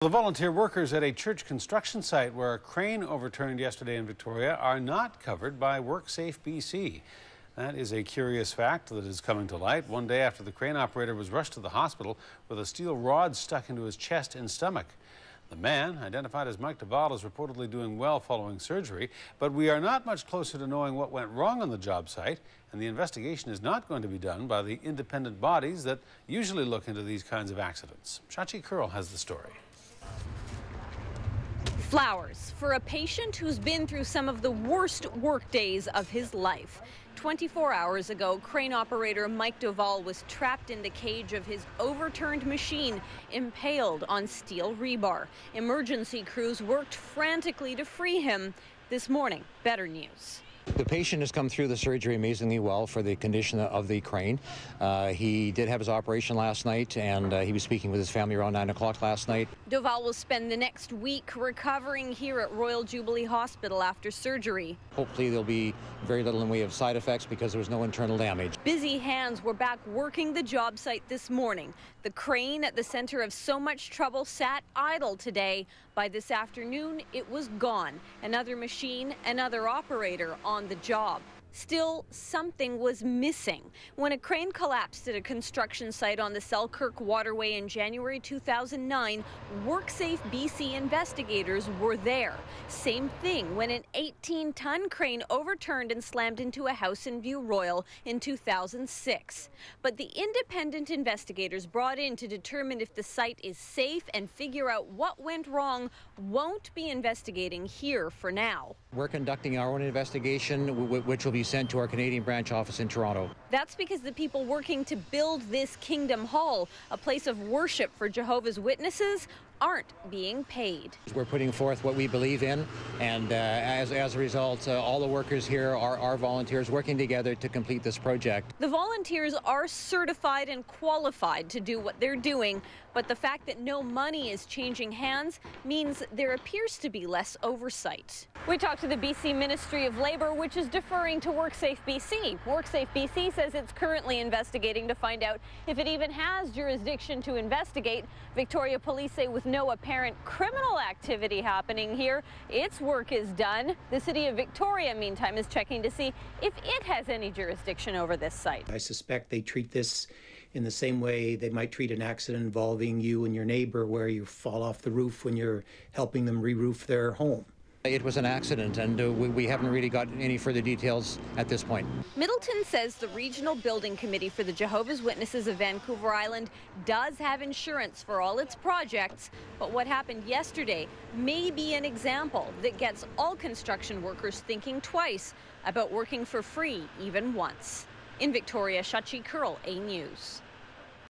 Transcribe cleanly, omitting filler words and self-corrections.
The volunteer workers at a church construction site where a crane overturned yesterday in Victoria are not covered by Worksafe BC. That is a curious fact that is coming to light one day after the crane operator was rushed to the hospital with a steel rod stuck into his chest and stomach. The man, identified as Mike Doval, is reportedly doing well following surgery, but we are not much closer to knowing what went wrong on the job site, and the investigation is not going to be done by the independent bodies that usually look into these kinds of accidents. Shachi Curl has the story. Flowers for a patient who's been through some of the worst work days of his life. 24 hours ago, crane operator Mike Doval was trapped in the cage of his overturned machine, impaled on steel rebar. Emergency crews worked frantically to free him. This morning, better news. The patient has come through the surgery amazingly well for the condition of the crane. He did have his operation last night, and he was speaking with his family around 9 o'clock last night. Doval will spend the next week recovering here at Royal Jubilee Hospital after surgery. Hopefully there'll be very little in way of side effects because there was no internal damage. Busy hands were back working the job site this morning. The crane at the center of so much trouble sat idle today. By this afternoon, it was gone. Another machine, another operator on the job. Still, something was missing. When a crane collapsed at a construction site on the Selkirk Waterway in January 2009, Worksafe BC investigators were there. Same thing when an 18-ton crane overturned and slammed into a house in View Royal in 2006. But the independent investigators brought in to determine if the site is safe and figure out what went wrong won't be investigating here for now. We're conducting our own investigation, which will be sent to our Canadian branch office in Toronto. That's because the people working to build this Kingdom Hall, a place of worship for Jehovah's Witnesses, aren't being paid. We're putting forth what we believe in, and as a result, all the workers here are volunteers working together to complete this project. The volunteers are certified and qualified to do what they're doing, but the fact that no money is changing hands means there appears to be less oversight. We talked to the BC Ministry of Labour, which is deferring to Worksafe BC. Worksafe BC says it's currently investigating to find out if it even has jurisdiction to investigate. Victoria Police say with no apparent criminal activity happening here, its work is done. The City of Victoria, meantime, is checking to see if it has any jurisdiction over this site. I suspect they treat this in the same way they might treat an accident involving you and your neighbor, where you fall off the roof when you're helping them re-roof their home. It was an accident, and we haven't really got any further details at this point. Middleton says the Regional Building Committee for the Jehovah's Witnesses of Vancouver Island does have insurance for all its projects, but what happened yesterday may be an example that gets all construction workers thinking twice about working for free even once. In Victoria, Shachi Curl, A News.